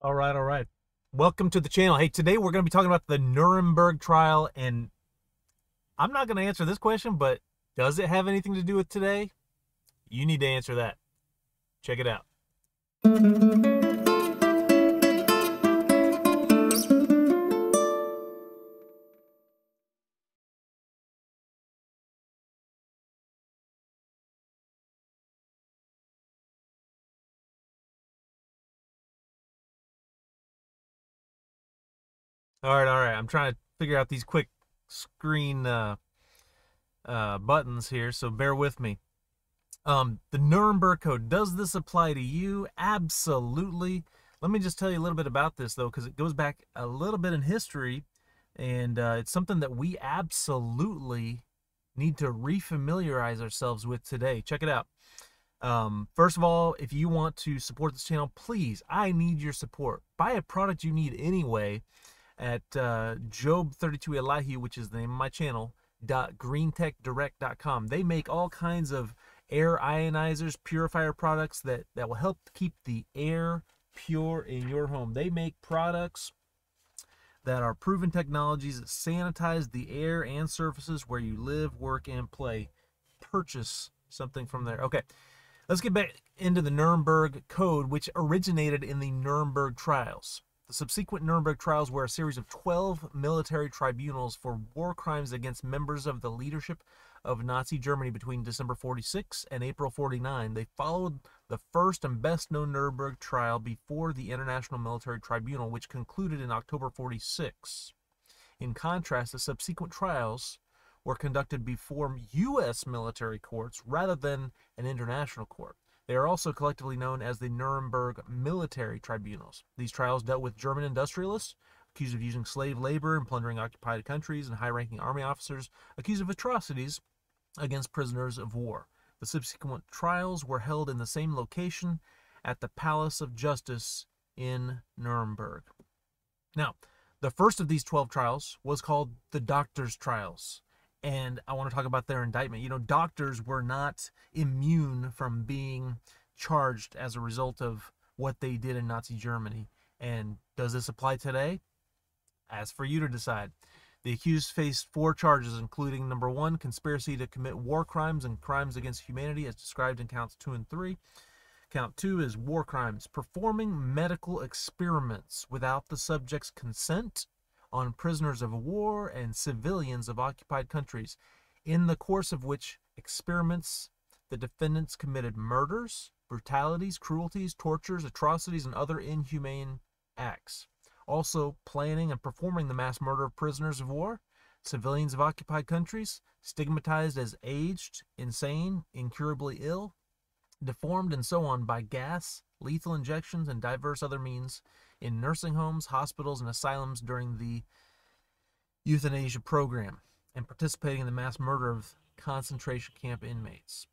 All right, all right. Welcome to the channel. Hey, today we're going to be talking about the Nuremberg trial, and I'm not going to answer this question, but does it have anything to do with today? You need to answer that. Check it out. All right, all right. I'm trying to figure out these quick screen buttons here, so bear with me. The Nuremberg Code, does this apply to you? Absolutely. Let me just tell you a little bit about this, though, because it goes back a little bit in history, and it's something that we absolutely need to refamiliarize ourselves with today. Check it out. First of all, if you want to support this channel, please, I need your support. Buy a product you need anyway at Job32 Elahi, which is the name of my channel, .greentechdirect.com. They make all kinds of air ionizers, purifier products that will help keep the air pure in your home. They make products that are proven technologies that sanitize the air and surfaces where you live, work, and play. Purchase something from there. Okay, let's get back into the Nuremberg Code, which originated in the Nuremberg trials. The subsequent Nuremberg trials were a series of 12 military tribunals for war crimes against members of the leadership of Nazi Germany between December 46 and April 49. They followed the first and best-known Nuremberg trial before the International Military Tribunal, which concluded in October 46. In contrast, the subsequent trials were conducted before U.S. military courts rather than an international court. They are also collectively known as the Nuremberg Military Tribunals. These trials dealt with German industrialists accused of using slave labor and plundering occupied countries, and high-ranking army officers accused of atrocities against prisoners of war. The subsequent trials were held in the same location at the Palace of Justice in Nuremberg. Now, the first of these 12 trials was called the Doctors' Trials. And I want to talk about their indictment. You know, doctors were not immune from being charged as a result of what they did in Nazi Germany. And does this apply today? As for you to decide. The accused faced 4 charges, including number 1, conspiracy to commit war crimes and crimes against humanity, as described in counts 2 and 3. Count 2 is war crimes, performing medical experiments without the subject's consent on prisoners of war and civilians of occupied countries, in the course of which experiments the defendants committed murders, brutalities, cruelties, tortures, atrocities, and other inhumane acts. Also, planning and performing the mass murder of prisoners of war, civilians of occupied countries, stigmatized as aged, insane, incurably ill, deformed, and so on by gas, lethal injections, and diverse other means in nursing homes, hospitals, and asylums during the euthanasia program, and participating in the mass murder of concentration camp inmates.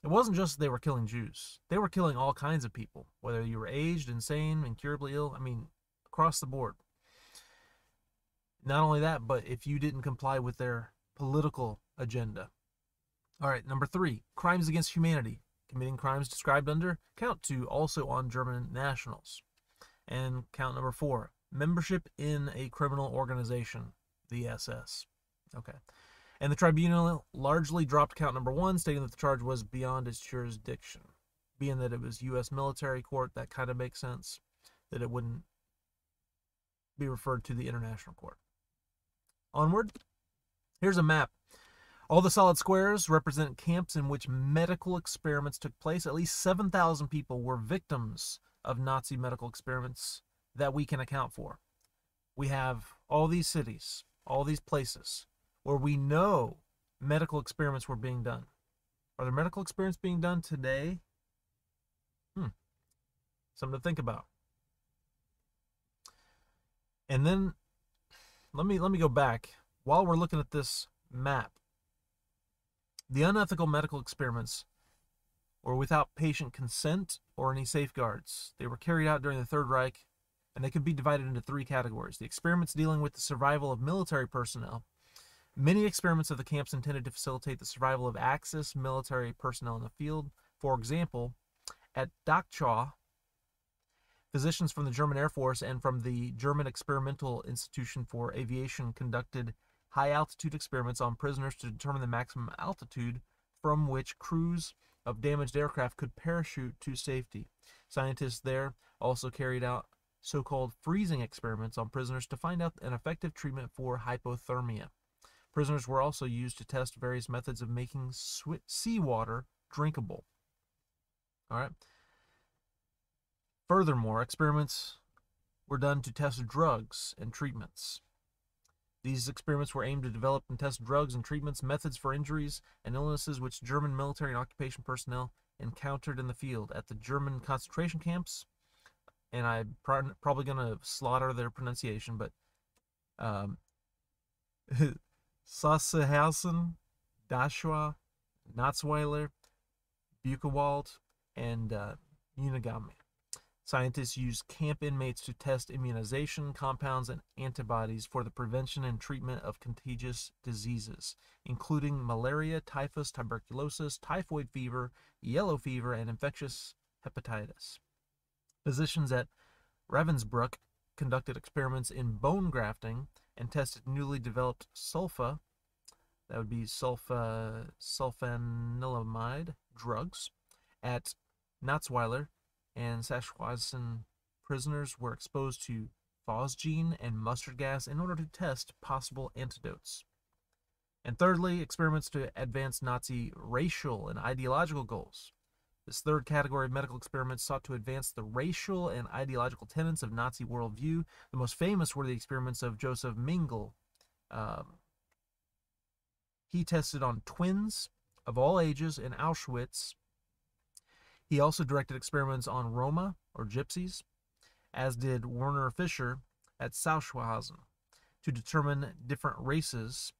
It wasn't just that they were killing Jews. They were killing all kinds of people, whether you were aged, insane, incurably ill, across the board. Not only that, but if you didn't comply with their political agenda. All right, number 3, crimes against humanity. Committing crimes described under count 2, also on German nationals. And count number 4, membership in a criminal organization, the SS. Okay. And the tribunal largely dropped count number 1, stating that the charge was beyond its jurisdiction. Being that it was U.S. military court, that kind of makes sense, that it wouldn't be referred to the international court. Onward. Here's a map. All the solid squares represent camps in which medical experiments took place. At least 7,000 people were victims of Nazi medical experiments that we can account for. We have all these cities, all these places where we know medical experiments were being done. Are there medical experiments being done today? Something to think about. And then let me go back while we're looking at this map. The unethical medical experiments were without patient consent or any safeguards. They were carried out during the Third Reich, and they could be divided into 3 categories. The experiments dealing with the survival of military personnel. Many experiments of the camps intended to facilitate the survival of Axis military personnel in the field. For example, at Dachau, Physicians from the German Air Force and from the German Experimental Institution for Aviation conducted high-altitude experiments on prisoners to determine the maximum altitude from which crews of damaged aircraft could parachute to safety. Scientists there also carried out so-called freezing experiments on prisoners to find out an effective treatment for hypothermia. Prisoners were also used to test various methods of making seawater drinkable. All right. Furthermore, experiments were done to test drugs and treatments. These experiments were aimed to develop and test drugs and treatments, methods for injuries and illnesses which German military and occupation personnel encountered in the field at the German concentration camps. And I'm probably going to slaughter their pronunciation, but Sachsenhausen, Dachau, Natzweiler, Buchenwald, and Unigame. Scientists used camp inmates to test immunization, compounds, and antibodies for the prevention and treatment of contagious diseases, including malaria, typhus, tuberculosis, typhoid fever, yellow fever, and infectious hepatitis. Physicians at Ravensbrück conducted experiments in bone grafting and tested newly developed sulfa, that would be sulfanilamide drugs, at Natzweiler and Sachsenhausen. Prisoners were exposed to phosgene and mustard gas in order to test possible antidotes. And thirdly, experiments to advance Nazi racial and ideological goals. This third category of medical experiments sought to advance the racial and ideological tenets of Nazi worldview. The most famous were the experiments of Joseph Mengele. He tested on twins of all ages in Auschwitz. He also directed experiments on Roma, or gypsies, as did Werner Fischer at Sachsenhausen, to determine different races,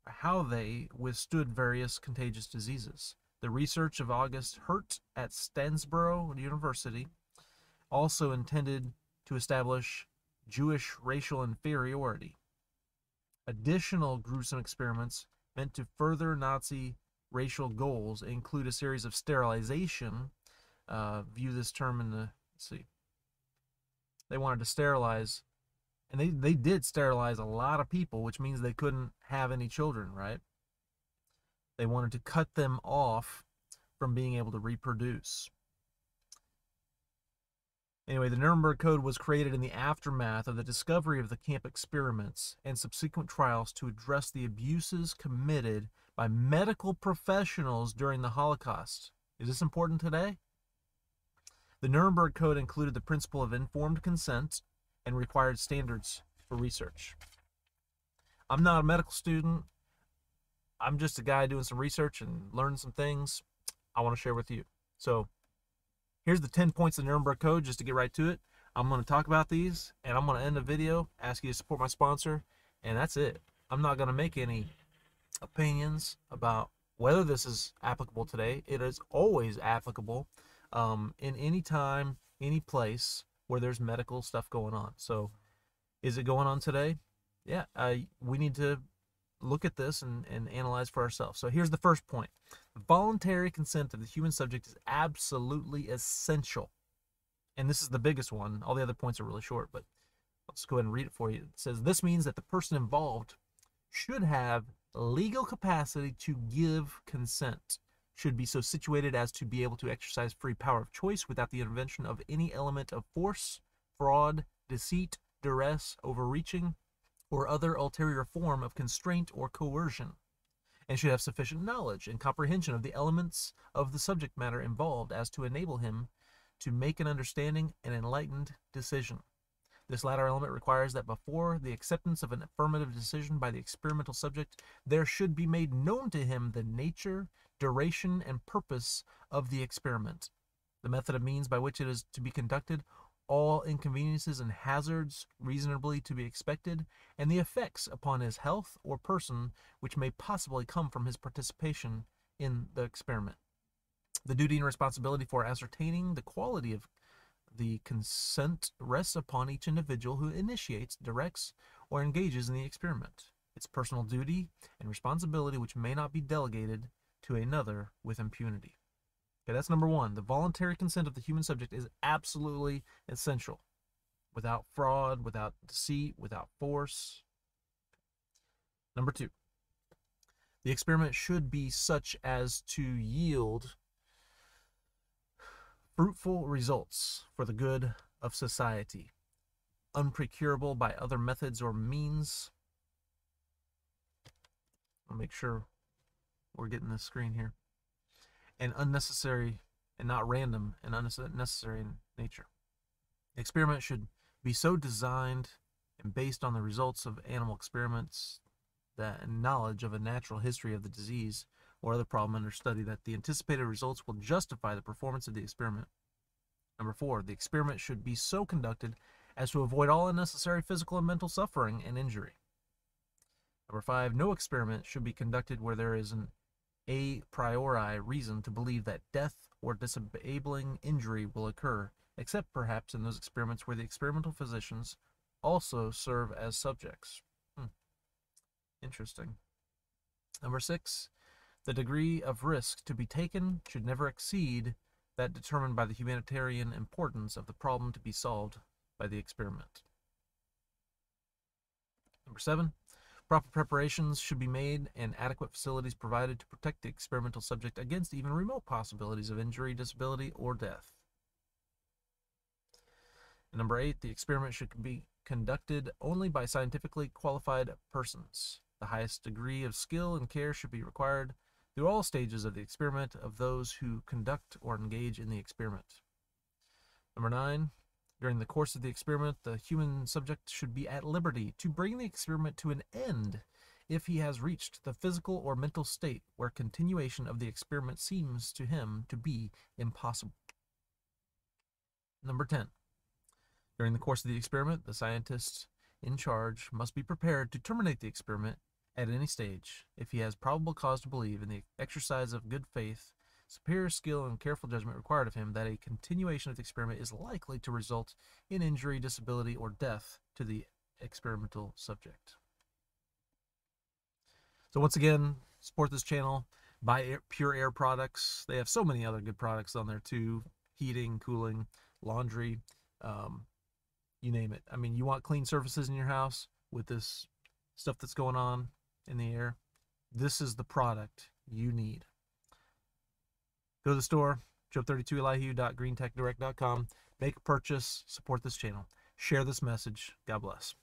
how they withstood various contagious diseases. The research of August Hirt at Stansborough University also intended to establish Jewish racial inferiority. Additional gruesome experiments meant to further Nazi racial goals include a series of sterilization. View this term in the, let's see. They wanted to sterilize, and they did sterilize a lot of people, which means they couldn't have any children, right? They wanted to cut them off from being able to reproduce. Anyway, the Nuremberg Code was created in the aftermath of the discovery of the camp experiments and subsequent trials to address the abuses committed by medical professionals during the Holocaust. Is this important today? The Nuremberg Code included the principle of informed consent and required standards for research. I'm not a medical student. I'm just a guy doing some research and learning some things I want to share with you. So here's the 10 points of the Nuremberg Code, just to get right to it. I'm going to talk about these, and I'm going to end the video, ask you to support my sponsor, and that's it. I'm not going to make any opinions about whether this is applicable today. It is always applicable in any time, any place where there's medical stuff going on. So is it going on today? Yeah, we need to look at this and analyze for ourselves. So here's the first point. The voluntary consent of the human subject is absolutely essential. And this is the biggest one. All the other points are really short, but let's go ahead and read it for you. It says, this means that the person involved should have legal capacity to give consent, should be so situated as to be able to exercise free power of choice without the intervention of any element of force, fraud, deceit, duress, overreaching, or other ulterior form of constraint or coercion, and should have sufficient knowledge and comprehension of the elements of the subject matter involved as to enable him to make an understanding and enlightened decision. This latter element requires that before the acceptance of an affirmative decision by the experimental subject, there should be made known to him the nature, duration, and purpose of the experiment, the method and means by which it is to be conducted, all inconveniences and hazards reasonably to be expected, and the effects upon his health or person which may possibly come from his participation in the experiment. The duty and responsibility for ascertaining the quality of the consent rests upon each individual who initiates, directs, or engages in the experiment. It's personal duty and responsibility which may not be delegated to another with impunity. Okay, that's number one. The voluntary consent of the human subject is absolutely essential. Without fraud, without deceit, without force. Number two, the experiment should be such as to yield fruitful results for the good of society, unprocurable by other methods or means. I'll make sure we're getting this screen here. And unnecessary and not random and unnecessary in nature. The experiment should be so designed and based on the results of animal experiments that knowledge of a natural history of the disease or other problem under study that the anticipated results will justify the performance of the experiment. Number four, the experiment should be so conducted as to avoid all unnecessary physical and mental suffering and injury. Number five, no experiment should be conducted where there is an a priori reason to believe that death or disabling injury will occur, except perhaps in those experiments where the experimental physicians also serve as subjects. Interesting. Number six, the degree of risk to be taken should never exceed that determined by the humanitarian importance of the problem to be solved by the experiment. Number seven, proper preparations should be made and adequate facilities provided to protect the experimental subject against even remote possibilities of injury, disability, or death. And number eight, the experiment should be conducted only by scientifically qualified persons. The highest degree of skill and care should be required through all stages of the experiment of those who conduct or engage in the experiment. Number nine, during the course of the experiment, the human subject should be at liberty to bring the experiment to an end if he has reached the physical or mental state where continuation of the experiment seems to him to be impossible. Number 10, during the course of the experiment, the scientist in charge must be prepared to terminate the experiment at any stage if he has probable cause to believe in the exercise of good faith, superior skill, and careful judgment required of him that a continuation of the experiment is likely to result in injury, disability, or death to the experimental subject. So once again, support this channel. Buy Pure Air products. They have so many other good products on there too. Heating, cooling, laundry, you name it. I mean, you want clean surfaces in your house with this stuff that's going on in the air. This is the product you need. Go to the store, job32elihu.greentechdirect.com. Make a purchase. Support this channel. Share this message. God bless.